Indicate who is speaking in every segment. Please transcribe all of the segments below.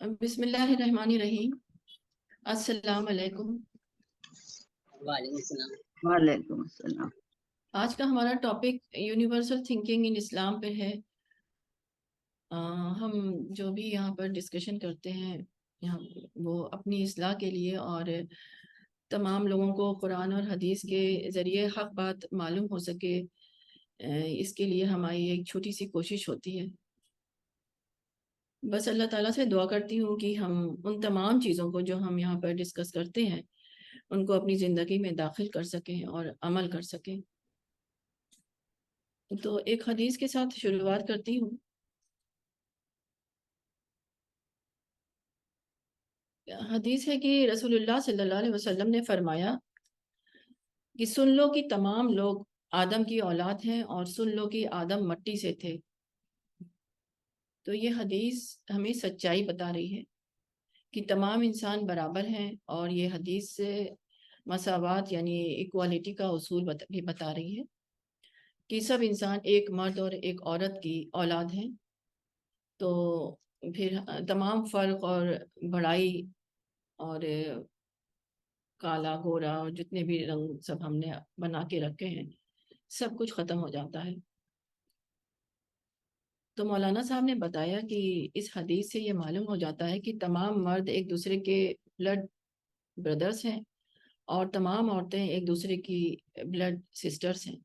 Speaker 1: بسم اللہ الرحمن الرحیم۔ السلام علیکم۔
Speaker 2: وعلیکم السلام۔
Speaker 3: وعلیکم السلام۔
Speaker 1: آج کا ہمارا ٹاپک یونیورسل تھنکنگ ان اسلام پہ ہے۔ ہم جو بھی یہاں پر ڈسکشن کرتے ہیں یہاں وہ اپنی اصلاح کے لیے اور تمام لوگوں کو قرآن اور حدیث کے ذریعے حق بات معلوم ہو سکے، اس کے لیے ہماری ایک چھوٹی سی کوشش ہوتی ہے۔ بس اللہ تعالیٰ سے دعا کرتی ہوں کہ ہم ان تمام چیزوں کو جو ہم یہاں پر ڈسکس کرتے ہیں ان کو اپنی زندگی میں داخل کر سکیں اور عمل کر سکیں۔ تو ایک حدیث کے ساتھ شروعات کرتی ہوں۔ حدیث ہے کہ رسول اللہ صلی اللہ علیہ وسلم نے فرمایا کہ سن لو کہ تمام لوگ آدم کی اولاد ہیں اور سن لو کہ آدم مٹی سے تھے۔ تو یہ حدیث ہمیں سچائی بتا رہی ہے کہ تمام انسان برابر ہیں، اور یہ حدیث سے مساوات یعنی ایکوالٹی کا اصول بھی بتا رہی ہے کہ سب انسان ایک مرد اور ایک عورت کی اولاد ہیں۔ تو پھر تمام فرق اور بڑائی اور کالا گورا اور جتنے بھی رنگ سب ہم نے بنا کے رکھے ہیں سب کچھ ختم ہو جاتا ہے۔ تو مولانا صاحب نے بتایا کہ اس حدیث سے یہ معلوم ہو جاتا ہے کہ تمام مرد ایک دوسرے کے بلڈ بردرز ہیں اور تمام عورتیں ایک دوسرے کی بلڈ سسٹرز ہیں۔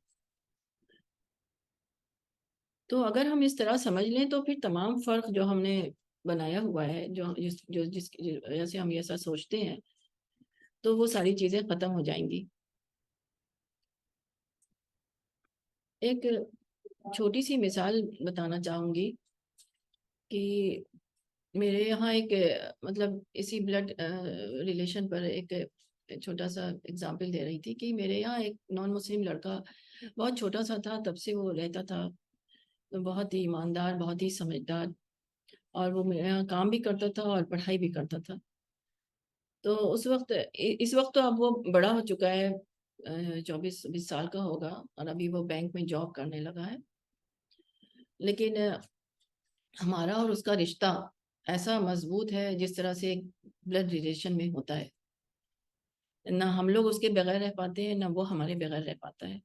Speaker 1: تو اگر ہم اس طرح سمجھ لیں تو پھر تمام فرق جو ہم نے بنایا ہوا ہے، جس کی وجہ سے ہم ایسا سوچتے ہیں، تو وہ ساری چیزیں ختم ہو جائیں گی۔ ایک چھوٹی سی مثال بتانا چاہوں گی کہ میرے یہاں ایک مطلب اسی بلڈ ریلیشن پر ایک چھوٹا سا اگزامپل دے رہی تھی کہ میرے یہاں ایک نان مسلم لڑکا بہت چھوٹا سا تھا، تب سے وہ رہتا تھا، بہت ہی ایماندار، بہت ہی سمجھدار، اور وہ میرے یہاں کام بھی کرتا تھا اور پڑھائی بھی کرتا تھا۔ تو اس وقت تو اب وہ بڑا ہو چکا ہے، 24-20 سال کا ہوگا، اور ابھی وہ بینک میں جاب کرنے لگا ہے۔ لیکن ہمارا اور اس کا رشتہ ایسا مضبوط ہے جس طرح سے بلڈ ریلیشن میں ہوتا ہے۔ نہ ہم لوگ اس کے بغیر رہ پاتے ہیں، نہ وہ ہمارے بغیر رہ پاتا ہے۔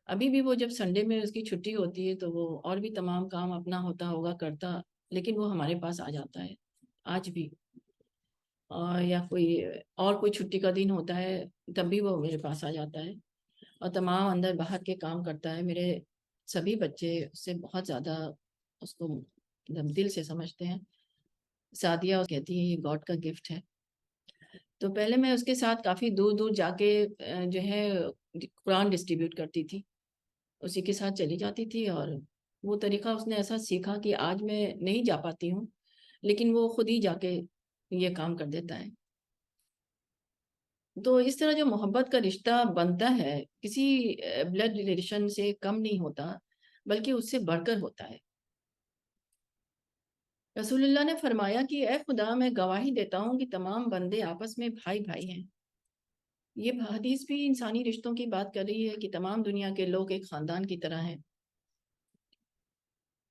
Speaker 1: ابھی بھی وہ جب سنڈے میں اس کی چھٹی ہوتی ہے تو وہ اور بھی تمام کام اپنا ہوتا ہوگا کرتا، لیکن وہ ہمارے پاس آ جاتا ہے آج بھی۔ یا کوئی چھٹی کا دن ہوتا ہے تب بھی وہ میرے پاس آ جاتا ہے اور تمام اندر باہر کے کام کرتا ہے۔ میرے سبھی بچے اس سے بہت زیادہ اس کو دل سے سمجھتے ہیں۔ سعدیہ کہتی ہے یہ گاڈ کا گفٹ ہے۔ تو پہلے میں اس کے ساتھ کافی دور دور جا کے جو ہے قرآن ڈسٹریبیوٹ کرتی تھی، اسی کے ساتھ چلی جاتی تھی، اور وہ طریقہ اس نے ایسا سیکھا کہ آج میں نہیں جا پاتی ہوں، لیکن وہ خود ہی جا کے یہ کام کر دیتا ہے۔ تو اس طرح جو محبت کا رشتہ بنتا ہے کسی بلڈ ریلیشن سے کم نہیں ہوتا، بلکہ اس سے بڑھ کر ہوتا ہے۔ رسول اللہ نے فرمایا کہ اے خدا، میں گواہی دیتا ہوں کہ تمام بندے آپس میں بھائی بھائی ہیں۔ یہ حدیث بھی انسانی رشتوں کی بات کر رہی ہے کہ تمام دنیا کے لوگ ایک خاندان کی طرح ہیں۔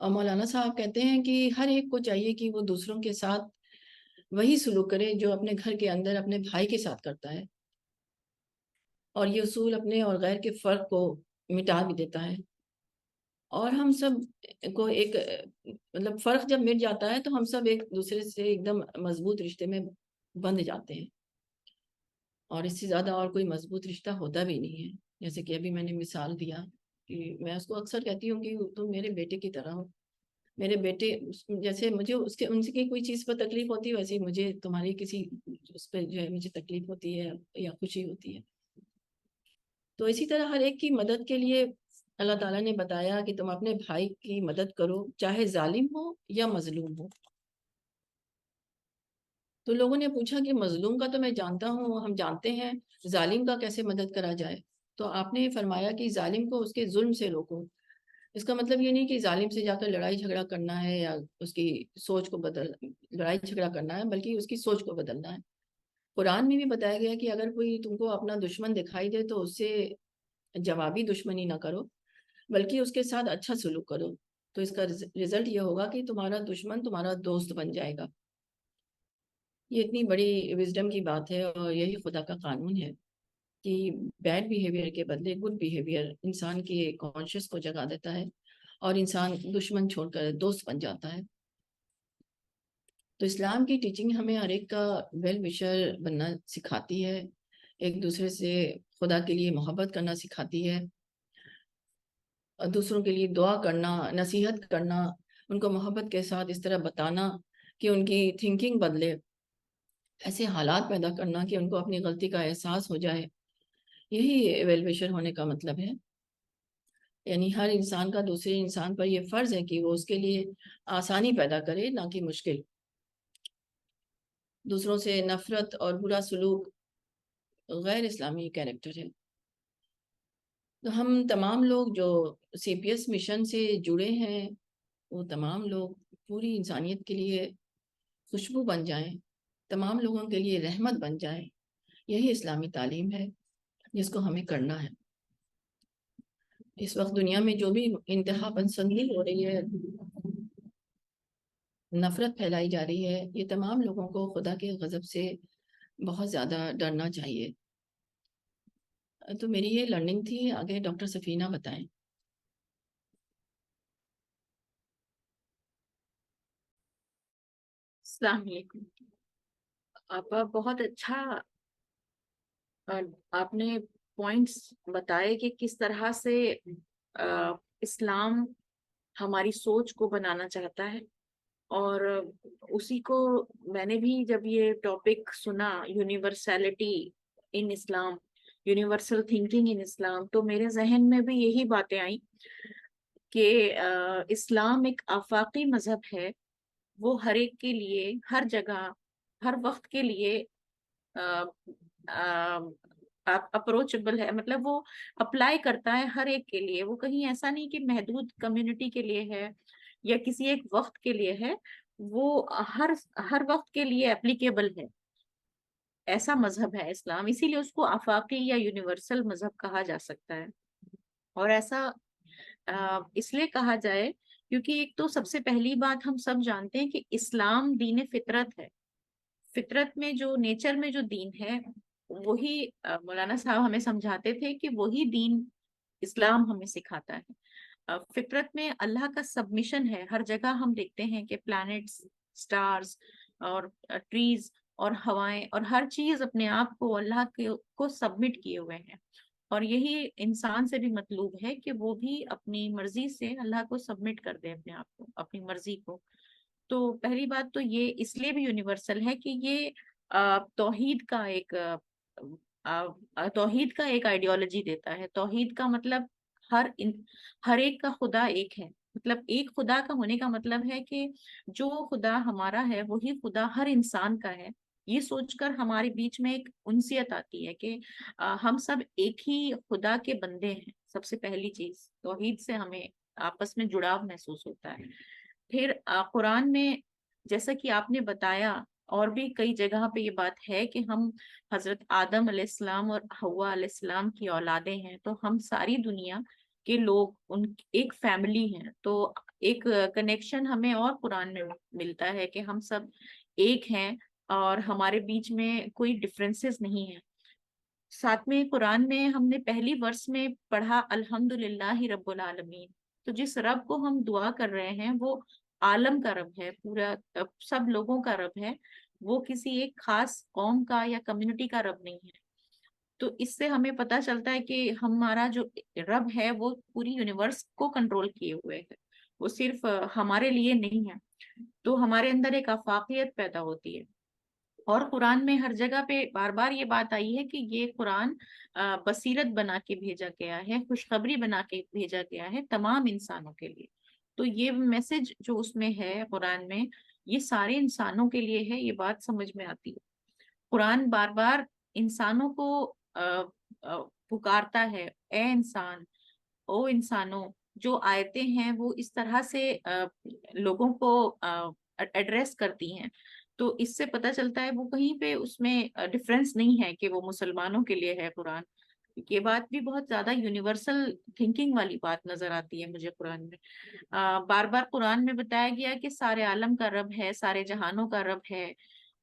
Speaker 1: اور مولانا صاحب کہتے ہیں کہ ہر ایک کو چاہیے کہ وہ دوسروں کے ساتھ وہی سلوک کرے جو اپنے گھر کے اندر اپنے بھائی کے ساتھ کرتا ہے، اور یہ اصول اپنے اور غیر کے فرق کو مٹا بھی دیتا ہے۔ اور ہم سب کو ایک مطلب فرق جب مٹ جاتا ہے تو ہم سب ایک دوسرے سے ایک دم مضبوط رشتے میں بندھ جاتے ہیں، اور اس سے زیادہ اور کوئی مضبوط رشتہ ہوتا بھی نہیں ہے۔ جیسے کہ ابھی میں نے مثال دیا کہ میں اس کو اکثر کہتی ہوں کہ تم میرے بیٹے کی طرح ہو۔ میرے بیٹے جیسے مجھے ان سے کوئی چیز پر تکلیف ہوتی ہے، ویسے مجھے تمہاری کسی اس پہ جو ہے مجھے تکلیف ہوتی ہے یا خوشی ہوتی ہے۔ تو اسی طرح ہر ایک کی مدد کے لیے اللہ تعالیٰ نے بتایا کہ تم اپنے بھائی کی مدد کرو، چاہے ظالم ہو یا مظلوم ہو۔ تو لوگوں نے پوچھا کہ مظلوم کا تو میں جانتا ہوں، ہم جانتے ہیں، ظالم کا کیسے مدد کرا جائے؟ تو آپ نے فرمایا کہ ظالم کو اس کے ظلم سے روکو۔ اس کا مطلب یہ نہیں کہ ظالم سے جا کر لڑائی جھگڑا کرنا ہے یا اس کی سوچ کو لڑائی جھگڑا کرنا ہے، بلکہ اس کی سوچ کو بدلنا ہے۔ قرآن میں بھی بتایا گیا کہ اگر کوئی تم کو اپنا دشمن دکھائی دے تو اس سے جوابی دشمنی نہ کرو، بلکہ اس کے ساتھ اچھا سلوک کرو۔ تو اس کا رزلٹ یہ ہوگا کہ تمہارا دشمن تمہارا دوست بن جائے گا۔ یہ اتنی بڑی وزڈم کی بات ہے، اور یہی خدا کا قانون ہے کہ بیڈ بیہیویئر کے بدلے گڈ بیہیویئر انسان کی کانشیس کو جگا دیتا ہے، اور انسان دشمن چھوڑ کر دوست بن جاتا ہے۔ تو اسلام کی ٹیچنگ ہمیں ہر ایک کا ویل وشر بننا سکھاتی ہے، ایک دوسرے سے خدا کے لیے محبت کرنا سکھاتی ہے، اور دوسروں کے لیے دعا کرنا، نصیحت کرنا، ان کو محبت کے ساتھ اس طرح بتانا کہ ان کی تھنکنگ بدلے، ایسے حالات پیدا کرنا کہ ان کو اپنی غلطی کا احساس ہو جائے۔ یہی ویل وشر ہونے کا مطلب ہے۔ یعنی ہر انسان کا دوسرے انسان پر یہ فرض ہے کہ وہ اس کے لیے آسانی پیدا کرے، نہ کہ مشکل۔ دوسروں سے نفرت اور برا سلوک غیر اسلامی کیریکٹر ہے۔ تو ہم تمام لوگ جو سی پی ایس مشن سے جڑے ہیں، وہ تمام لوگ پوری انسانیت کے لیے خوشبو بن جائیں، تمام لوگوں کے لیے رحمت بن جائیں۔ یہی اسلامی تعلیم ہے جس کو ہمیں کرنا ہے۔ اس وقت دنیا میں جو بھی انتہا پسندی ہو رہی ہے، نفرت پھیلائی جا رہی ہے، یہ تمام لوگوں کو خدا کے غضب سے بہت زیادہ ڈرنا چاہیے۔ تو میری یہ لرننگ تھی۔ آگے ڈاکٹر سفینہ بتائیں۔
Speaker 3: السلام علیکم۔ آپ بہت اچھا آپ نے پوائنٹس بتائے کہ کس طرح سے اسلام ہماری سوچ کو بنانا چاہتا ہے، اور اسی کو میں نے بھی جب یہ ٹاپک سنا، universality in Islam, universal thinking in Islam, تو میرے ذہن میں بھی یہی باتیں آئیں کہ اسلام ایک آفاقی مذہب ہے، وہ ہر ایک کے لیے، ہر جگہ، ہر وقت کے لیے اپروچبل ہے، مطلب وہ اپلائی کرتا ہے ہر ایک کے لیے۔ وہ کہیں ایسا نہیں کہ محدود کمیونٹی کے لیے ہے یا کسی ایک وقت کے لیے ہے، وہ ہر وقت کے لیے اپلیکیبل ہے۔ ایسا مذہب ہے اسلام، اسی لیے اس کو آفاقی یا یونیورسل مذہب کہا جا سکتا ہے۔ اور ایسا اس لیے کہا جائے کیونکہ ایک تو سب سے پہلی بات ہم سب جانتے ہیں کہ اسلام دین فطرت ہے۔ فطرت میں جو نیچر میں جو دین ہے، وہی مولانا صاحب ہمیں سمجھاتے تھے کہ وہی دین اسلام ہمیں سکھاتا ہے۔ فطرت میں اللہ کا سبمیشن ہے۔ ہر جگہ ہم دیکھتے ہیں کہ پلانٹس، سٹارز اور ٹریز اور ہوائیں اور ہر چیز اپنے آپ کو اللہ کو سبمٹ کیے ہوئے ہیں، اور یہی انسان سے بھی مطلوب ہے کہ وہ بھی اپنی مرضی سے اللہ کو سبمٹ کر دے، اپنے آپ کو، اپنی مرضی کو۔ تو پہلی بات تو یہ اس لیے بھی یونیورسل ہے کہ یہ توحید کا ایک توحید کا ایک آئیڈیالوجی دیتا ہے۔ توحید کا مطلب ہر ایک کا خدا ایک ہے، مطلب ایک خدا کا ہونے کا مطلب ہے کہ جو خدا ہمارا ہے وہی خدا ہر انسان کا ہے۔ یہ سوچ کر ہمارے بیچ میں ایک انسیت آتی ہے کہ ہم سب ایک ہی خدا کے بندے ہیں۔ سب سے پہلی چیز توحید سے ہمیں آپس میں جڑاؤ محسوس ہوتا ہے۔ پھر قرآن میں جیسا کہ آپ نے بتایا، اور بھی کئی جگہ پہ یہ بات ہے کہ ہم حضرت آدم علیہ السلام اور حوا علیہ السلام کی اولادیں ہیں، تو ہم ساری دنیا کے لوگ ان ایک فیملی ہیں۔ تو ایک کنیکشن ہمیں اور قرآن میں ملتا ہے کہ ہم سب ایک ہیں اور ہمارے بیچ میں کوئی ڈفرینسز نہیں ہیں۔ ساتھ میں قرآن میں ہم نے پہلی ورس میں پڑھا الحمدللہ رب العالمین۔ تو جس رب کو ہم دعا کر رہے ہیں وہ عالم کا رب ہے، پورا سب لوگوں کا رب ہے، وہ کسی ایک خاص قوم کا یا کمیونٹی کا رب نہیں ہے۔ تو اس سے ہمیں پتہ چلتا ہے کہ ہمارا جو رب ہے وہ پوری یونیورس کو کنٹرول کیے ہوئے ہے، وہ صرف ہمارے لیے نہیں ہے۔ تو ہمارے اندر ایک آفاقیت پیدا ہوتی ہے۔ اور قرآن میں ہر جگہ پہ بار بار یہ بات آئی ہے کہ یہ قرآن بصیرت بنا کے بھیجا گیا ہے، خوشخبری بنا کے بھیجا گیا ہے تمام انسانوں کے لیے۔ تو یہ میسج جو اس میں ہے قرآن میں، یہ سارے انسانوں کے لیے ہے، یہ بات سمجھ میں آتی ہے۔ قرآن بار بار انسانوں کو پکارتا ہے، اے انسان، او انسانوں۔ جو آیتیں ہیں وہ اس طرح سے لوگوں کو ایڈریس کرتی ہیں، تو اس سے پتہ چلتا ہے وہ کہیں پہ اس میں ڈفرینس نہیں ہے کہ وہ مسلمانوں کے لیے ہے قرآن۔ یہ بات بھی بہت زیادہ یونیورسل تھنکنگ والی بات نظر آتی ہے مجھے قرآن میں۔ بار بار قرآن میں بتایا گیا کہ سارے عالم کا رب ہے، سارے جہانوں کا رب ہے،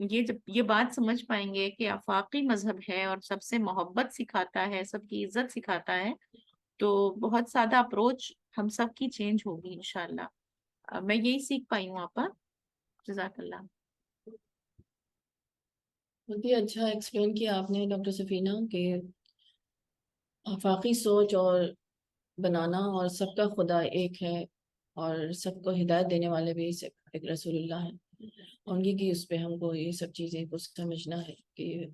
Speaker 3: جب یہ بات سمجھ پائیں گے کہ آفاقی مذہب ہے اور سب سے محبت سکھاتا ہے، سب کی عزت سکھاتا ہے، تو بہت سادہ اپروچ ہم سب کی چینج ہوگی انشاءاللہ۔ میں یہی سیکھ پائی ہوں آپ پر، جزاک اللہ۔
Speaker 1: بہت ہی اچھا ایکسپلین کیا آپ نے ڈاکٹر سفینہ کہ آفاقی سوچ اور بنانا اور سب کا خدا ایک ہے، اور سب کو ہدایت دینے والے بھی ایک رسول اللہ ہیں، ان کی اس پہ ہم کو یہ سب چیزیں کو سمجھنا ہے کہ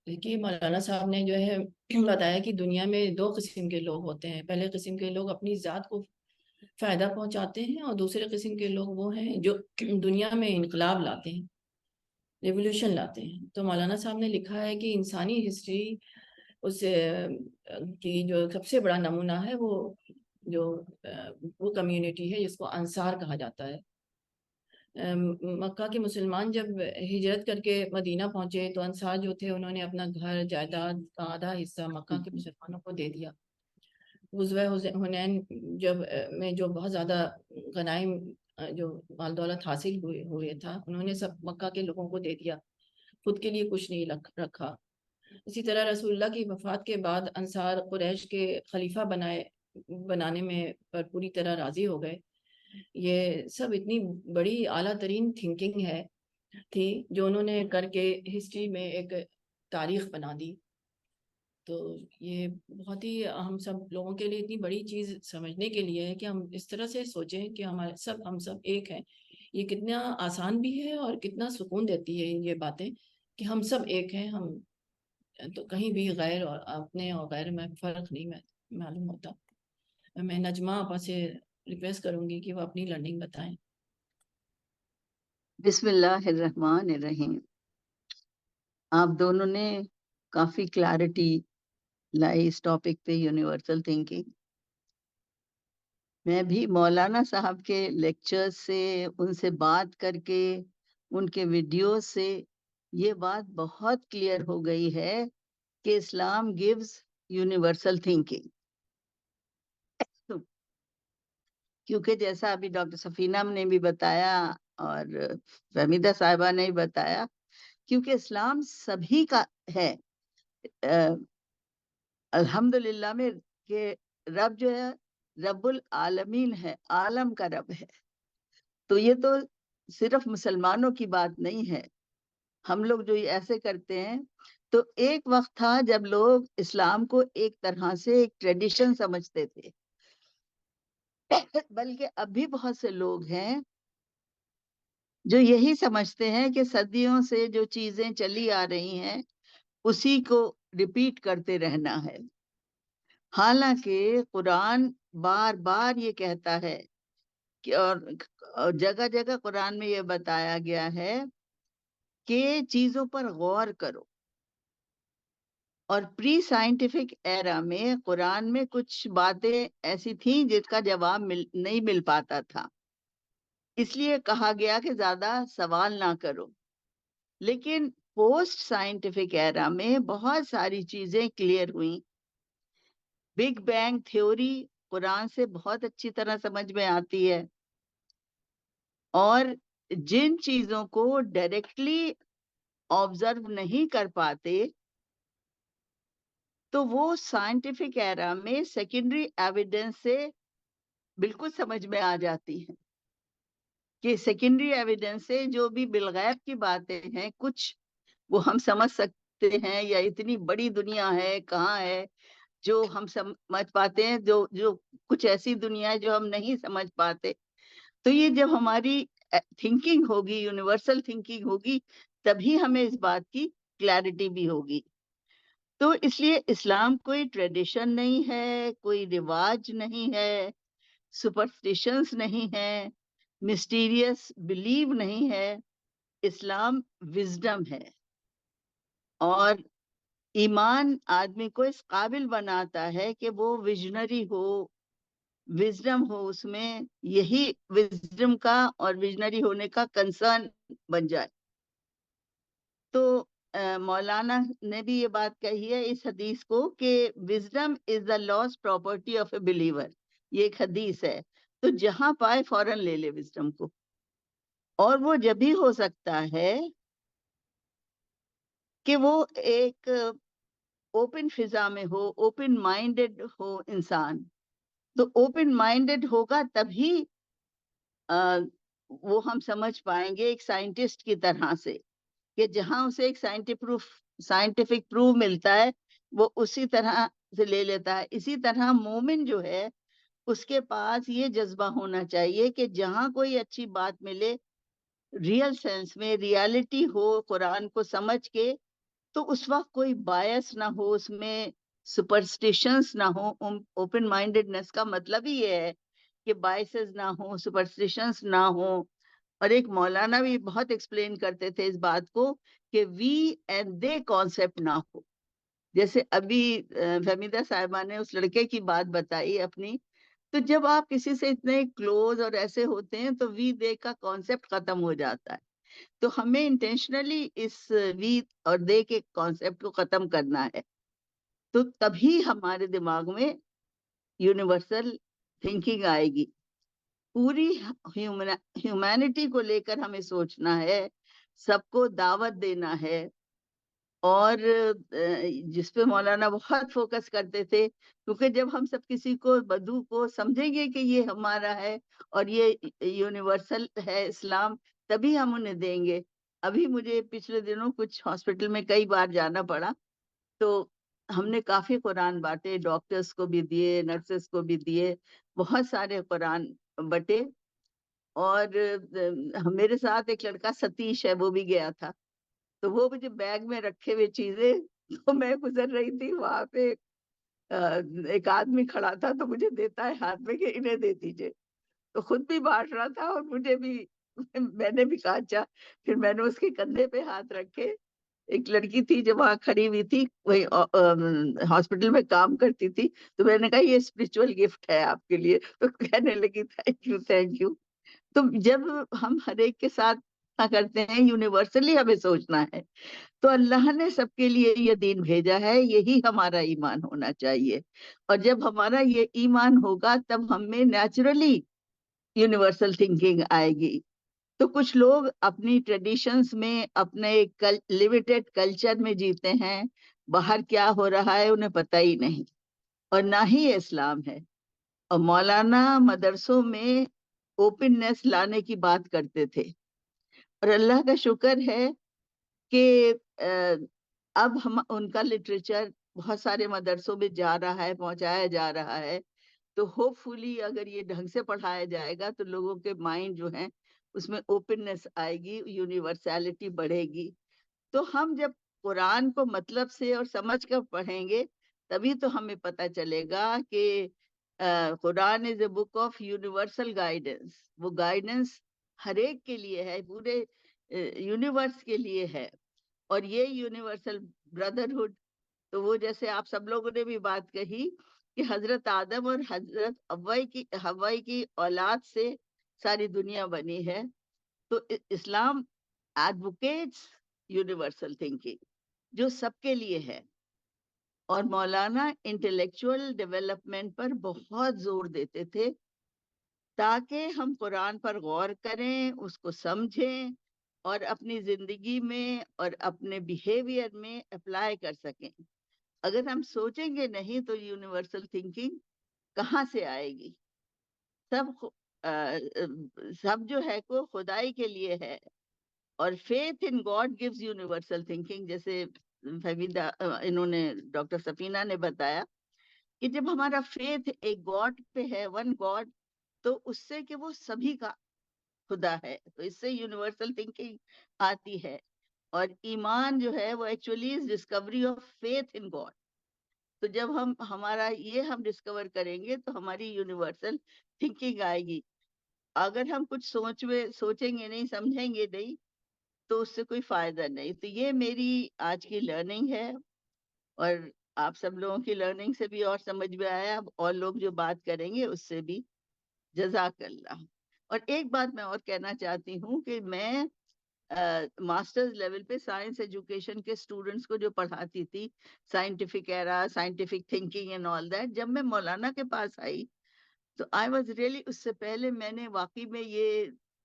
Speaker 1: دیکھیے مولانا صاحب نے جو ہے بتایا کہ دنیا میں دو قسم کے لوگ ہوتے ہیں۔ پہلے قسم کے لوگ اپنی ذات کو فائدہ پہنچاتے ہیں، اور دوسرے قسم کے لوگ وہ ہیں جو دنیا میں انقلاب لاتے ہیں، ریولوشن لاتے ہیں۔ تو مولانا صاحب نے لکھا ہے کہ انسانی ہسٹری اس کی جو سب سے بڑا نمونہ ہے وہ کمیونٹی ہے جس کو انصار کہا جاتا ہے۔ مکہ کے مسلمان جب ہجرت کر کے مدینہ پہنچے تو انصار جو تھے انہوں نے اپنا گھر جائیداد کا آدھا حصہ مکہ کے مسلمانوں کو دے دیا۔ غزوہ حنین میں جو بہت زیادہ غنائم جو مال دولت حاصل ہوئے تھا، انہوں نے سب مکہ کے لوگوں کو دے دیا، خود کے لیے کچھ نہیں رکھا۔ اسی طرح رسول اللہ کی وفات کے بعد انصار قریش کے خلیفہ بنانے میں پر پوری طرح راضی ہو گئے۔ یہ سب اتنی بڑی اعلیٰ ترین تھنکنگ تھی جو انہوں نے کر کے ہسٹری میں ایک تاریخ بنا دی۔ تو یہ بہت ہی ہم سب لوگوں کے لیے اتنی بڑی چیز سمجھنے کے لیے ہے کہ ہم اس طرح سے سوچیں کہ ہم سب ایک ہیں۔ یہ کتنا آسان بھی ہے اور کتنا سکون دیتی ہے یہ باتیں کہ ہم سب ایک ہیں، ہم تو کہیں بھی غیر اور اپنے اور غیر میں فرق نہیں معلوم ہوتا۔ میں نجمہ آپا سے ریکویسٹ کروں گی کہ وہ اپنی لرننگ بتائیں۔
Speaker 4: بسم اللہ الرحمن الرحیم۔ آپ دونوں نے کافی کلیئرٹی لائی اس ٹاپک پہ، یونیورسل تھنکنگ۔ میں بھی مولانا صاحب کے لیکچر سے، ان سے بات کر کے، ان کے ویڈیو سے یہ بات بہت کلیئر ہو گئی ہے کہ اسلام گیوز یونیورسل تھنکنگ۔ کیونکہ جیسا ابھی ڈاکٹر سفینہ نے بھی بتایا اور فہمیدہ صاحبہ نے بھی بتایا، کیونکہ اسلام سبھی کا ہے۔ الحمدللہ میں کہ رب جو ہے رب العالمین ہے، عالم کا رب ہے۔ تو یہ تو صرف مسلمانوں کی بات نہیں ہے۔ ہم لوگ جو یہ ایسے کرتے ہیں، تو ایک وقت تھا جب لوگ اسلام کو ایک طرح سے ایک ٹریڈیشن سمجھتے تھے، بلکہ اب بھی بہت سے لوگ ہیں جو یہی سمجھتے ہیں کہ صدیوں سے جو چیزیں چلی آ رہی ہیں اسی کو ریپیٹ کرتے رہنا ہے۔ حالانکہ قرآن بار بار یہ کہتا ہے کہ اور جگہ جگہ قرآن میں یہ بتایا گیا ہے کہ چیزوں پر غور کرو۔ اور پری سائنٹیفک ایرا میں قرآن میں کچھ باتیں ایسی تھیں جس کا جواب نہیں مل پاتا تھا، اس لیے کہا گیا کہ زیادہ سوال نہ کرو۔ لیکن پوسٹ سائنٹیفک ایرا میں بہت ساری چیزیں کلیئر ہوئیں۔ بگ بینگ تھیوری قرآن سے بہت اچھی طرح سمجھ میں آتی ہے، اور جن چیزوں کو ڈائریکٹلی آبزرو نہیں کر پاتے تو وہ سائنٹیفک ایرا میں سیکنڈری ایویڈنس سے بالکل سمجھ میں آ جاتی ہیں، کہ سیکنڈری ایویڈنس سے جو بھی بالغیب کی باتیں ہیں کچھ وہ ہم سمجھ سکتے ہیں، یا اتنی بڑی دنیا ہے کہاں ہے جو ہم سمجھ پاتے ہیں، جو کچھ ایسی دنیا ہے جو ہم نہیں سمجھ پاتے۔ تو یہ جب ہماری تھنکنگ ہوگی، یونیورسل تھنکنگ ہوگی، تبھی ہمیں اس بات کی کلیئرٹی بھی ہوگی۔ تو اس لیے اسلام کوئی ٹریڈیشن نہیں ہے، کوئی رواج نہیں ہے، سپرسٹیشنز نہیں ہے، مسٹیریس بلیو نہیں ہے۔ اسلام وزڈم ہے، اور ایمان آدمی کو اس قابل بناتا ہے کہ وہ ویژنری ہو، وزڈم ہو اس میں، یہی وزڈم کا اور ویژنری ہونے کا کنسرن بن جائے۔ تو مولانا نے بھی یہ بات کہی ہے اس حدیث کو کہ wisdom is the last property of a believer, یہ ایک حدیث ہے۔ تو جہاں پائے فوراً لے لے وزڈم کو، اور وہ جب ہی ہو سکتا ہے کہ وہ ایک اوپن فضا میں ہو, اوپن مائنڈڈ ہو انسان. تو اوپن مائنڈڈ ہوگا تبھی وہ ہم سمجھ پائیں گے ایک سائنٹسٹ کی طرح سے, کہ جہاں اسے ایک سائنٹیفک پروف ملتا ہے وہ اسی طرح سے لے لیتا ہے. اسی طرح مومن جو ہے اس کے پاس یہ جذبہ ہونا چاہیے کہ جہاں کوئی اچھی بات ملے, ریئل سینس میں ریالٹی ہو قرآن کو سمجھ کے, تو اس وقت کوئی بایس نہ ہو, اس میں سپرسٹیشنز نہ ہو. اوپن مائنڈڈنس کا مطلب ہی یہ ہے کہ بایسز نہ ہو, سپرسٹیشنز نہ ہو. اور ایک مولانا بھی بہت ایکسپلین کرتے تھے اس بات کو کہ وی اینڈ دے کانسیپٹ نہ ہو. جیسے ابھی فہمیدہ صاحبہ نے اس لڑکے کی بات بتائی اپنی, تو جب آپ کسی سے اتنے کلوز اور ایسے ہوتے ہیں تو وی دے کا کانسیپٹ ختم ہو جاتا ہے. تو ہمیں انٹینشنلی اس وی اور دے کے کانسیپٹ کو ختم کرنا ہے, تو تبھی ہمارے دماغ میں یونیورسل تھنکنگ آئے گی. پوری ہیومینٹی کو لے کر ہمیں سوچنا ہے, سب کو دعوت دینا ہے. اور جس پہ مولانا بہت فوکس کرتے تھے, کیونکہ جب ہم سب کسی کو بدو کو سمجھیں گے کہ یہ ہمارا ہے اور یہ یونیورسل ہے اسلام, تبھی ہم انہیں دیں گے. ابھی مجھے پچھلے دنوں کچھ ہاسپٹل میں کئی بار جانا پڑا, تو ہم نے کافی قرآن بانٹے, ڈاکٹرز کو بھی دیے, نرسز کو بھی دیے, بہت سارے قرآن بٹے. اور میرے ساتھ ایک لڑکا ستیش ہے, وہ بھی گیا تھا. تو وہ مجھے بیگ میں رکھے ہوئے چیزیں, تو میں گزر رہی تھی وہاں پہ, ایک آدمی کھڑا تھا تو مجھے دیتا ہے ہاتھ میں کہ انہیں دے دیجئے. تو خود بھی بانٹ رہا تھا اور مجھے بھی, میں نے بھی کہا اچھا. پھر میں نے اس کے کندھے پہ ہاتھ رکھے. ایک لڑکی تھی جو وہاں کھڑی ہوئی تھی, وہی ہاسپٹل میں کام کرتی تھی, تو میں نے کہا یہ اسپرچول گفٹ ہے آپ کے لیے. تو کہنے لگی تھینک یو. تو جب ہم ہر ایک کے ساتھ کرتے ہیں, یونیورسلی ہمیں سوچنا ہے. تو اللہ نے سب کے لیے یہ دین بھیجا ہے, یہی ہمارا ایمان ہونا چاہیے. اور جب ہمارا یہ ایمان ہوگا تب ہم میں نیچرلی یونیورسل تھنکنگ آئے گی. تو کچھ لوگ اپنی ٹریڈیشنز میں, اپنے لیمیٹڈ کلچر میں جیتے ہیں, باہر کیا ہو رہا ہے انہیں پتہ ہی نہیں, اور نہ ہی یہ اسلام ہے. اور مولانا مدرسوں میں اوپننیس لانے کی بات کرتے تھے, اور اللہ کا شکر ہے کہ اب ہم ان کا لٹریچر بہت سارے مدرسوں میں جا رہا ہے, پہنچایا جا رہا ہے. تو ہوپ فلی اگر یہ ڈھنگ سے پڑھایا جائے گا تو لوگوں کے مائنڈ جو ہیں اس میں اوپننیس آئے گی, یونیورسلٹی بڑھے گی. تو ہم جب قرآن کو مطلب سے اور سمجھ کر پڑھیں گے تبھی تو ہمیں پتہ چلے گا کہ قرآن از اے بک آف یونیورسل گائیڈنس. وہ گائیڈنس ہر ایک کے لیے ہے, پورے یونیورس کے لیے ہے. اور یہ یونیورسل بردرہڈ, تو وہ جیسے آپ سب لوگوں نے بھی بات کہی کہ حضرت آدم اور حضرت حوا کی اولاد سے ساری دنیا بنی ہے. تو اسلام ایڈوکیٹس یونیورسل تھنکنگ جو سب کے لیے ہے. اور مولانا انٹلیکچوئل ڈیولپمنٹ پر بہت زور دیتے تھے تاکہ ہم قرآن پر غور کریں, اس کو سمجھیں اور اپنی زندگی میں اور اپنے بیہیویئر میں اپلائی کر سکیں. اگر ہم سوچیں گے نہیں تو یونیورسل تھنکنگ کہاں سے آئے گی؟ سب جو ہے کو خدائی کے لیے ہے. اور faith in God gives universal thinking, جیسے فہمیدہ انہوں نے ڈاکٹر سفینہ نے بتایا کہ جب ہمارا فیتھ ایک گاڈ پہ ہے, ون گاڈ, تو اس سے کہ وہ سبھی کا خدا ہے, تو اس سے یونیورسل تھنکنگ آتی ہے. اور ایمان جو ہے وہ actually is Discovery of faith in God. تو جب ہمارا یہ ہم ڈسکور کریں گے تو ہماری یونیورسل تھنکنگ آئے گی. اگر ہم کچھ سوچیں گے نہیں, سمجھیں گے نہیں, تو اس سے کوئی فائدہ نہیں. تو یہ میری آج کی لرننگ ہے, اور آپ سب لوگوں کی لرننگ سے بھی اور سمجھ میں آیا, اور لوگ جو بات کریں گے اس سے بھی. جزاک اللہ. اور ایک بات میں اور کہنا چاہتی ہوں کہ میں ماسٹرز لیول پہ سائنس ایجوکیشن کے اسٹوڈنٹس کو جو پڑھاتی تھی, scientific era, scientific thinking and all that, جب میں مولانا کے پاس آئی تو آئی واز ریئلی, اس سے پہلے میں نے واقعی میں یہ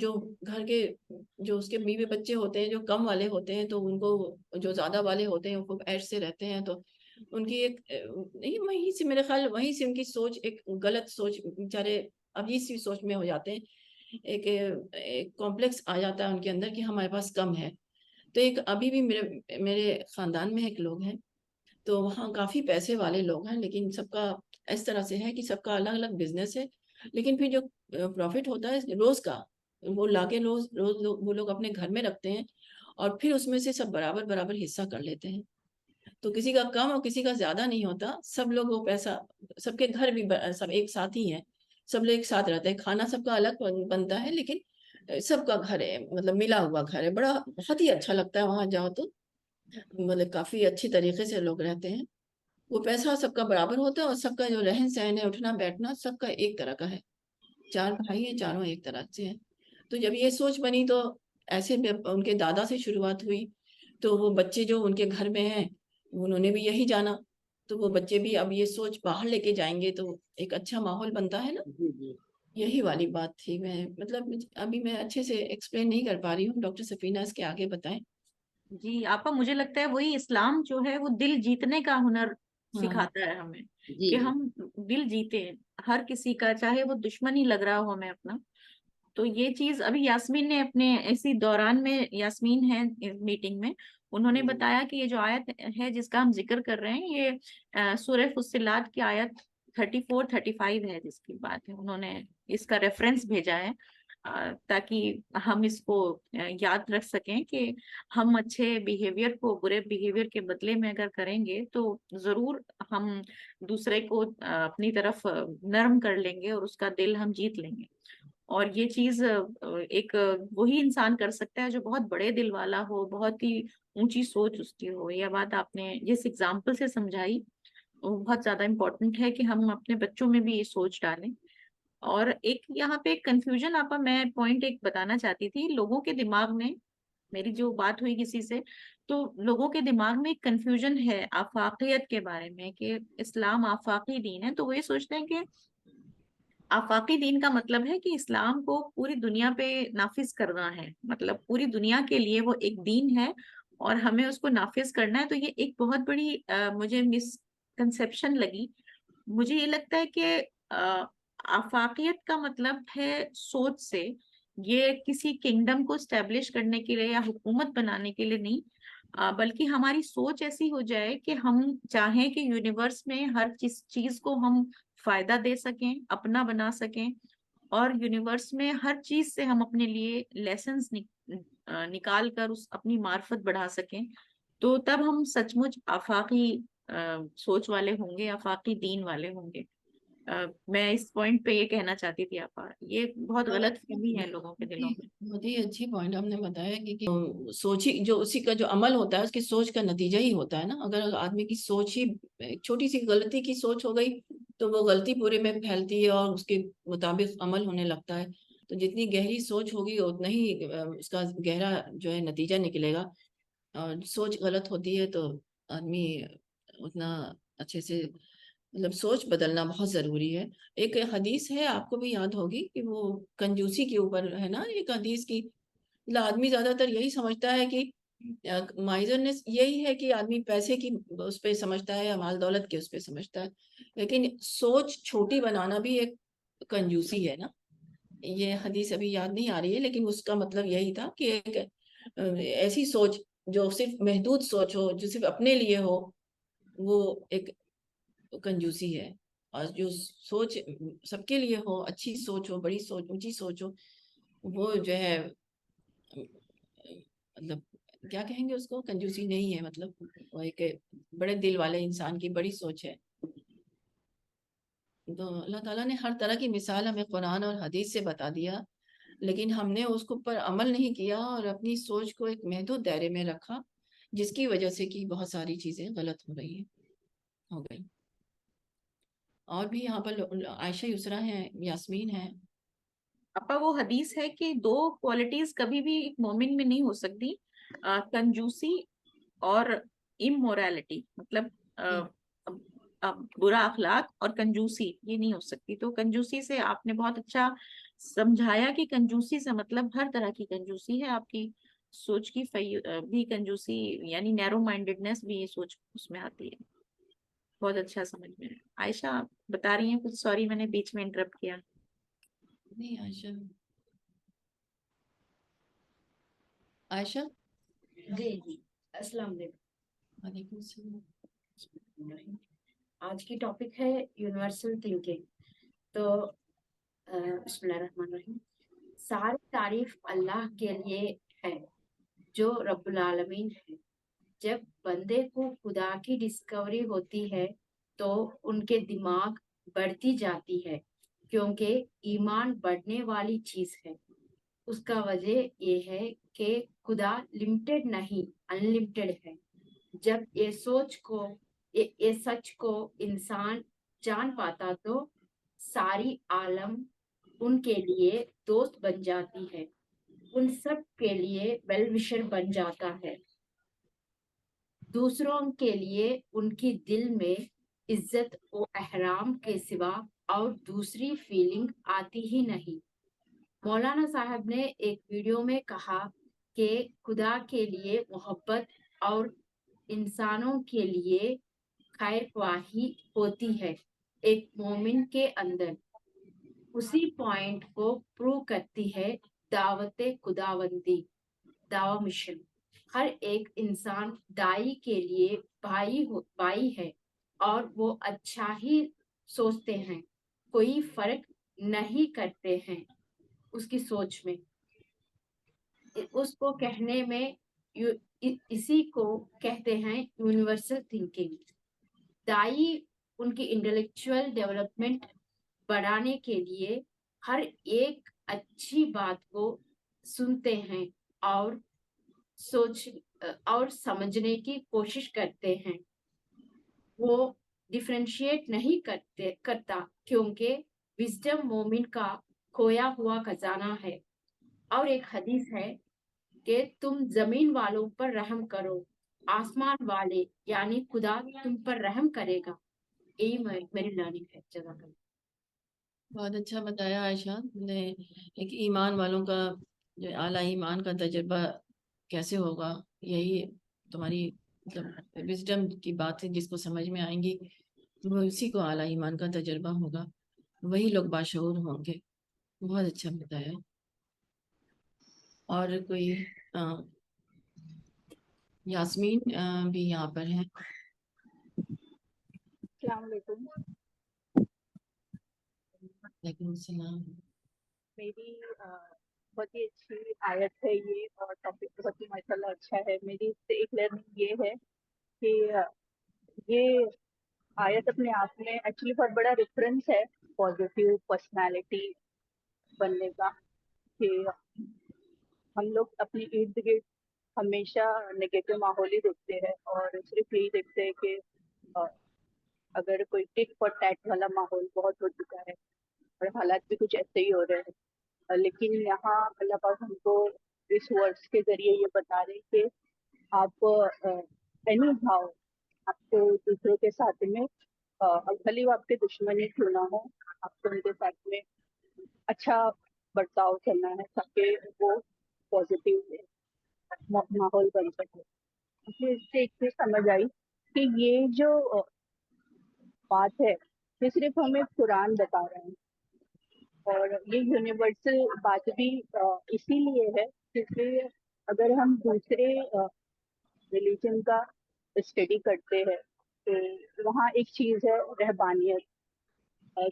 Speaker 1: جو گھر کے جو اس کے بیوی بچے ہوتے ہیں جو کم والے ہوتے ہیں تو ان کو جو زیادہ والے ہوتے ہیں وہ ایش سے رہتے ہیں تو ان کی ایک نہیں وہیں سے میرے خیال وہیں سے ان کی سوچ ایک غلط سوچ بیچارے اب اسی سوچ میں ہو جاتے ہیں ایک کمپلیکس آ جاتا ہے ان کے اندر کہ ہمارے پاس کم ہے. تو ایک ابھی بھی میرے خاندان میں ایک لوگ ہیں تو وہاں کافی پیسے والے لوگ ہیں لیکن سب کا اس طرح سے ہے کہ سب کا الگ الگ بزنس ہے لیکن پھر جو پروفٹ ہوتا ہے روز کا وہ لا کے روز وہ لوگ اپنے گھر میں رکھتے ہیں اور پھر اس میں سے سب برابر برابر حصہ کر لیتے ہیں. تو کسی کا کم اور کسی کا زیادہ نہیں ہوتا, سب لوگ وہ پیسہ سب کے گھر بھی سب ایک ساتھ ہی ہیں, سب لوگ ایک ساتھ رہتے ہیں, کھانا سب کا الگ بنتا ہے لیکن سب کا گھر ہے, مطلب ملا ہوا گھر ہے, بڑا بہت ہی اچھا لگتا ہے وہاں جاؤ تو, مطلب کافی اچھی طریقے سے لوگ رہتے ہیں. وہ پیسہ سب کا برابر ہوتا ہے اور سب کا جو رہن سہن ہے اٹھنا بیٹھنا سب کا ایک طرح کا ہے. 4 بھائی ہیں, چاروں ایک طرح سے ہیں. تو جب یہ سوچ بنی تو ایسے ان کے دادا سے شروعات ہوئی, تو وہ بچے جو ان کے گھر میں ہیں انہوں نے بھی یہی جانا, تو وہ بچے بھی اب یہ سوچ باہر لے کے جائیں گے تو ایک اچھا ماحول بنتا ہے نا. یہی والی بات تھی. میں مطلب ابھی میں اچھے سے ایکسپلین نہیں کر پا رہی ہوں, ڈاکٹر سفینہ اس کے آگے بتائیں.
Speaker 3: جی آپا, مجھے لگتا ہے وہی اسلام جو ہے وہ دل جیتنے کا ہنر سکھاتا ہے ہمیں, کہ ہم دل جیتے ہر کسی کا, چاہے وہ دشمن ہی لگ رہا ہو ہمیں اپنا. تو یہ چیز ابھی یاسمین نے اپنے اسی دوران میں, یاسمین ہے میٹنگ میں, انہوں نے بتایا کہ یہ جو آیت ہے جس کا ہم ذکر کر رہے ہیں یہ سورہ فصلات کی آیت 34-35 ہے جس کی بات ہے. انہوں نے اس کا ریفرنس بھیجا ہے تاکہ ہم اس کو یاد رکھ سکیں کہ ہم اچھے بیہیویئر کو برے بیہیویئر کے بدلے میں اگر کریں گے تو ضرور ہم دوسرے کو اپنی طرف نرم کر لیں گے اور اس کا دل ہم جیت لیں گے. اور یہ چیز ایک وہی انسان کر سکتا ہے جو بہت بڑے دل والا ہو, بہت ہی اونچی سوچ اس کی ہو. یہ بات آپ نے جس اگزامپل سے سمجھائی وہ بہت زیادہ امپورٹنٹ ہے کہ ہم اپنے بچوں میں بھی یہ سوچ ڈالیں. اور ایک یہاں پہ ایک کنفیوژن آپ میں پوائنٹ ایک بتانا چاہتی تھی. لوگوں کے دماغ میں, میری جو بات ہوئی کسی سے, تو لوگوں کے دماغ میں ایک کنفیوژن ہے آفاقیت کے بارے میں کہ اسلام آفاقی دین ہے. تو وہ یہ سوچتے ہیں کہ آفاقی دین کا مطلب ہے کہ اسلام کو پوری دنیا پہ نافذ کرنا ہے, مطلب پوری دنیا کے لیے وہ ایک دین ہے اور ہمیں اس کو نافذ کرنا ہے. تو یہ ایک بہت بڑی مجھے مسکنسیپشن لگی. مجھے یہ لگتا ہے کہ آفاقیت کا مطلب ہے سوچ سے, یہ کسی کنگڈم کو اسٹیبلش کرنے کے لیے یا حکومت بنانے کے لیے نہیں, بلکہ ہماری سوچ ایسی ہو جائے کہ ہم چاہیں کہ یونیورس میں ہر چیز کو ہم فائدہ دے سکیں, اپنا بنا سکیں, اور یونیورس میں ہر چیز سے ہم اپنے لیے لیسنز نکال کر اپنی معرفت بڑھا سکیں. تو تب ہم سچ مچ آفاقی سوچ والے ہوں گے, آفاقی دین والے ہوں گے. میں اس پوائنٹ پہ یہ کہنا چاہتی تھی آپا, یہ بہت غلط فہمی ہے لوگوں کے دلوں میں.
Speaker 1: بہت ہی اچھی پوائنٹ آپ نے بتایا کہ سوچ ہی جو اسی کا جو عمل ہوتا ہے اس کی سوچ کا نتیجہ ہی ہوتا ہے نا. اگر آدمی کی سوچ ہی ایک چھوٹی سی غلطی کی سوچ ہو گئی تو وہ غلطی پورے میں پھیلتی ہے اور اس کے مطابق عمل ہونے لگتا ہے. تو جتنی گہری سوچ ہوگی اتنا ہی اس کا گہرا جو ہے نتیجہ نکلے گا. اور سوچ غلط ہوتی ہے تو آدمی اتنا اچھے سے, مطلب سوچ بدلنا بہت ضروری ہے. ایک حدیث ہے آپ کو بھی یاد ہوگی کہ وہ کنجوسی کے اوپر ہے نا, ایک حدیث کی, مطلب آدمی زیادہ تر یہی سمجھتا ہے کہ مائزرنس یہی ہے کہ آدمی پیسے کی اس پہ سمجھتا ہے یا مال دولت کے اس پہ سمجھتا ہے, لیکن سوچ چھوٹی بنانا بھی ایک کنجوسی ہے نا. یہ حدیث ابھی یاد نہیں آ رہی ہے لیکن اس کا مطلب یہی تھا کہ ایک ایسی سوچ جو صرف محدود سوچ ہو, جو صرف اپنے لیے ہو, وہ ایک کنجوسی ہے. اور جو سوچ سب کے لیے ہو, اچھی سوچ ہو, بڑی سوچ, اونچی سوچ ہو, وہ جو ہے مطلب کیا کہیں گے اس کو, کنجوسی نہیں ہے, مطلب وہ ایک بڑے دل والے انسان کی بڑی سوچ ہے. تو اللہ تعالیٰ نے ہر طرح کی مثال ہمیں قرآن اور حدیث سے بتا دیا, لیکن ہم نے اس کو پر عمل نہیں کیا اور اپنی سوچ کو ایک محدود دائرے میں رکھا, جس کی وجہ سے کہ بہت ساری چیزیں غلط ہو گئی. اور بھی یہاں پر عائشہ یسرا ہیں, یاسمین ہیں.
Speaker 3: اپا وہ حدیث ہے کہ 2 کوالٹیز کبھی بھی ایک مومن میں نہیں ہو سکتی, کنجوسی اور امورالٹی, مطلب برا اخلاق اور کنجوسی یہ نہیں ہو سکتی. تو کنجوسی سے آپ نے بہت اچھا سمجھایا کہ کنجوسی سے مطلب ہر طرح کی کنجوسی ہے، آپ کی سوچ کی بھی کنجوسی، یعنی نیرو مائنڈیڈنس بھی یہ سوچ اس میں آتی ہے. بہت اچھا سمجھ میں ہے. عائشہ آپ بتا رہی ہیں کچھ؟ سوری میں نے بیچ میں انٹرپٹ کیا.
Speaker 1: نہیں عائشہ. عائشہ.
Speaker 2: جی جی السلام علیکم.
Speaker 1: وعلیکم السلام.
Speaker 2: آج کی ٹاپک ہے یونیورسل تھنکنگ. تو بسم اللہ الرحمن الرحیم. ساری تعریف اللہ کے لیے ہے جو رب العالمین ہے. جب بندے کو خدا کی ڈسکوری ہوتی ہے تو ان کے دماغ بڑھتی جاتی ہے، کیونکہ ایمان بڑھنے والی چیز ہے. اس کا وجہ یہ ہے کہ خدا لمیٹڈ نہیں، ان لمیٹڈ ہے. جب یہ سچ کو انسان جان پاتا تو ساری عالم ان کے لیے دوست بن جاتی ہے، ان سب کے لیے ویل وشر بن جاتا ہے. دوسروں کے لیے ان کی دل میں عزت و احترام کے سوا اور دوسری فیلنگ آتی ہی نہیں. مولانا صاحب نے ایک ویڈیو میں کہا کہ خدا کے لیے محبت اور انسانوں کے لیے خیر خواہی ہوتی ہے ایک مومن کے اندر. اسی پوائنٹ کو پروو کرتی ہے دعوت خداوندی، دعوی مشن. ہر ایک انسان دائی کے لیے بھائی ہے اور وہ اچھا ہی سوچتے ہیں، کوئی فرق نہیں کرتے ہیں اس کی سوچ میں. اس کو کہنے میں اسی کو کہتے ہیں یونیورسل تھنکنگ. دائی ان کی انٹلیکچوئل ڈیولپمنٹ بڑھانے کے لیے ہر ایک اچھی بات کو سنتے ہیں اور سمجھنے کی کوشش کرتے ہیں. وہ ڈیفرینشیٹ نہیں کرتا کیونکہ وزڈم مومن کا کھویا ہوا خزانہ ہے. اور ایک حدیث ہے کہ تم زمین والوں پر رحم کرو، آسمان والے یعنی خدا تم پر رحم کرے گا. یہی میری لرننگ ہے. جزاک اللہ.
Speaker 1: بہت اچھا بتایا عائشہ نے. ایک ایمان والوں کا جو اعلیٰ ایمان کا تجربہ کیسے ہوگا، یہی تمہاری مطلب وزڈم کی بات ہے. جس کو سمجھ میں آئیں گی وہ اسی کو اعلیٰ ایمان کا تجربہ ہوگا، وہی لوگ باشعور ہوں گے. بہت اچھا بتایا. اور کوئی یاسمین بھی یہاں پر ہیں.
Speaker 5: السلام علیکم.
Speaker 1: وعلیکم السلام.
Speaker 5: میری بہت ہی اچھی آیت ہے یہ، اور ٹاپک بہت ہی ماشاء اللہ اچھا ہے. میری اس سے ایک لرننگ یہ ہے کہ یہ آیت اپنے آپ میں ایکچولی بہت بڑا ریفرنس ہے پازیٹیو پرسنالٹی بننے کا. کہ ہم لوگ اپنی ارد گرد ہمیشہ نگیٹو ماحول ہی دیکھتے ہیں، اور صرف یہی دیکھتے ہیں کہ اگر کوئی ٹک فور ٹیٹ والا ماحول بہت ہو چکا ہے اور حالات بھی کچھ ایسے ہی ہو رہے ہیں. لیکن یہاں اللہ پاک ہم کو اس ورڈس کے ذریعے یہ بتا رہے کہ آپ اینی ہاؤ آپ کو دوسروں کے ساتھ میں بھلی وہ آپ کے دشمن ہی کیوں نہ ہو، آپ کو ان کے ساتھ میں اچھا برتاؤ کرنا ہے تاکہ وہ پازیٹیو ماحول بن سکے. مجھے اس سے ایک چیز سمجھ آئی کہ یہ جو بات ہے یہ صرف ہمیں قرآن بتا رہے ہیں، اور یہ یونیورسل بات بھی اسی لیے ہے کیونکہ اگر ہم دوسرے ریلیجن کا اسٹڈی کرتے ہیں تو وہاں ایک چیز ہے رہبانیت،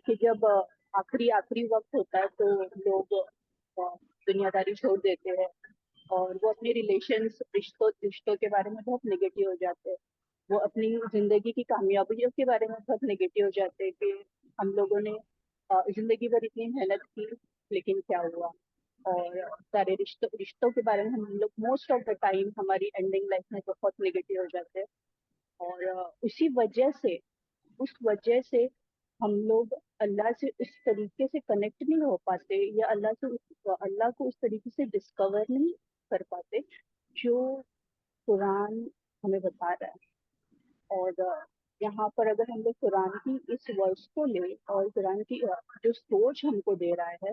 Speaker 5: کہ جب آخری وقت ہوتا ہے تو لوگ دنیا داری چھوڑ دیتے ہیں اور وہ اپنے رشتوں کے بارے میں بہت نگیٹو ہو جاتے ہیں. وہ اپنی زندگی کی کامیابیوں کے بارے میں بہت نگیٹو ہو جاتے ہیں کہ ہم لوگوں نے زندگی بھر اتنی محنت کی لیکن کیا ہوا. اور سارے رشتوں کے بارے میں ہم لوگ موسٹ آف دا ٹائم ہماری اینڈنگ لائف میں بہت نگیٹو ہو جاتے ہیں. اور اس وجہ سے ہم لوگ اللہ سے اس طریقے سے کنیکٹ نہیں ہو پاتے یا اللہ کو اس طریقے سے ڈسکور نہیں کر پاتے جو قرآن ہمیں بتا رہا ہے. اور یہاں پر اگر ہم لوگ قرآن کی اس ورس کو لیں اور قرآن کی جو سوچ ہم کو دے رہا ہے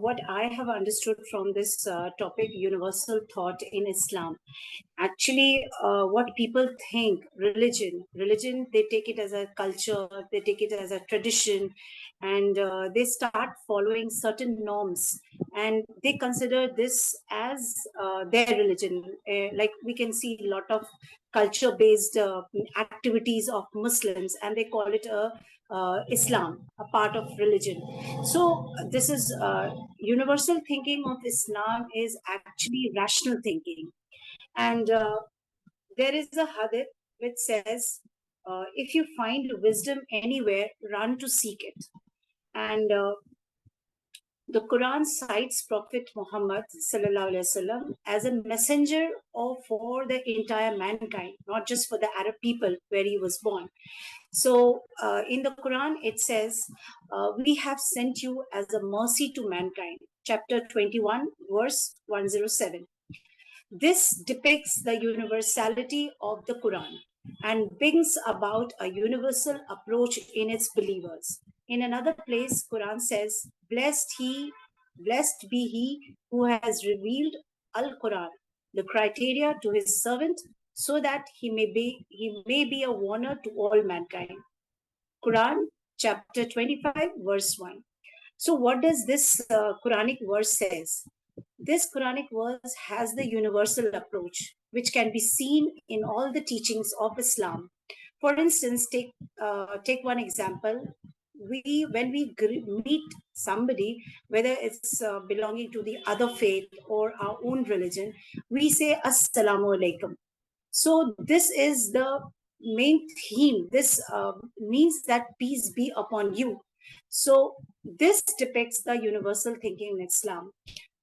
Speaker 6: What I have understood from this topic, universal thought in Islam, actually what people think religion, they take it as a culture, they take it as a tradition, and they start following certain norms, and they consider this as their religion. Like we can see a lot of culture based activities of Muslims, and they call it a Islam, a part of religion. So this is universal thinking of Islam is actually rational thinking. And there is a hadith which says, if you find wisdom anywhere, run to seek it. And the Quran cites Prophet Muhammad sallallahu alaihi wasallam as a messenger for the entire mankind, not just for the Arab people where he was born. So in the Quran, it says, we have sent you as a mercy to mankind. Chapter 21, verse 107. This depicts the universality of the Quran and brings about a universal approach in its believers. In another place, Quran says, blessed be he who has revealed Al-Quran, the criteria to his servant, so that he may be a warner to all mankind. Quran chapter 25, verse 1. So what does this Quranic verse says? This Quranic verse has the universal approach, which can be seen in all the teachings of Islam. For instance, take one example. When we meet somebody, whether it's belonging to the other faith or our own religion, we say Assalamu alaikum. So this is the main theme. This means that peace be upon you. So this depicts the universal thinking in Islam.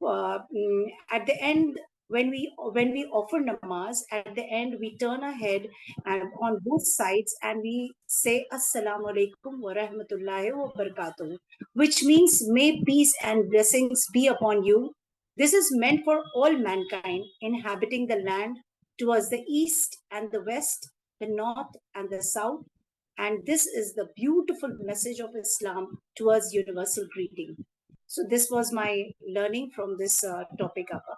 Speaker 6: At the end, when we offer namaz, at the end we turn our head and on both sides and we say Assalamu alaikum wa rahmatullahi wa barakatuh, which means may peace and blessings be upon you. This is meant for all mankind inhabiting the land towards the east and the west, the north and the south. And this is the beautiful message of Islam towards universal greeting. So this was my learning from this topic, Appa.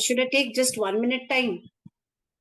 Speaker 6: Should I take just 1 minute time?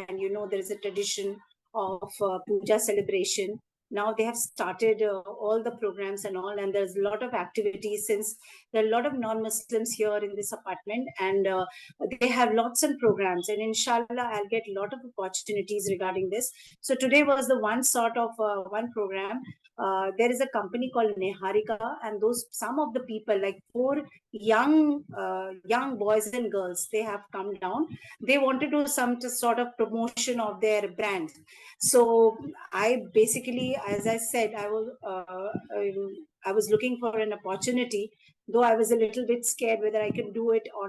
Speaker 6: and you know there is a tradition of puja celebration. Now they have started all the programs and all, and there's a lot of activities since there are a lot of non-Muslims here in this apartment, and they have lots of programs, and inshallah I'll get a lot of opportunities regarding this. So today was the one sort of one program. There is a company called Neharika, and those some of the people, like 4 young boys and girls, they have come down. They want to do some sort of promotion of their brand. So I basically, as I said, I was looking for an opportunity, though I was a little bit scared whether I can do it or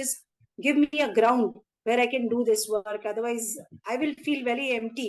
Speaker 6: just give me a ground where I can do this work, otherwise I will feel very empty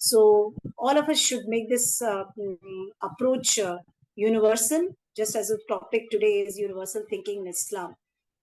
Speaker 6: So all of us should make this approach universal, just as the topic today is universal thinking in Islam.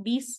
Speaker 3: 20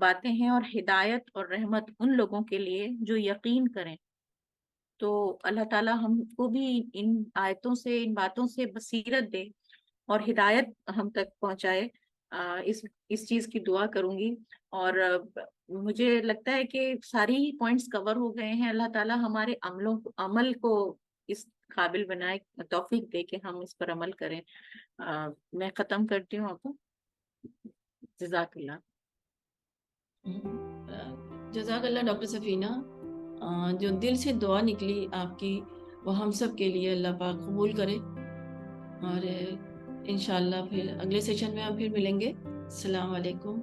Speaker 3: باتیں ہیں اور ہدایت اور رحمت ان لوگوں کے لیے جو یقین کریں. تو اللہ تعالیٰ ہم کو بھی ان آیتوں سے، ان باتوں سے بصیرت دے اور ہدایت ہم تک پہنچائے. اس چیز کی دعا کروں گی. اور مجھے لگتا ہے کہ ساری پوائنٹس کور ہو گئے ہیں. اللہ تعالیٰ ہمارے عمل کو اس قابل بنائے، توفیق دے کہ ہم اس پر عمل کریں. میں ختم کرتی ہوں. آپ کو جزاک اللہ.
Speaker 1: جزاک اللہ ڈاکٹر سفینہ. جو دل سے دعا نکلی آپ کی وہ ہم سب کے لیے اللہ پاک قبول کرے. اور انشاءاللہ پھر اگلے سیشن میں ہم پھر ملیں گے. السلام علیکم.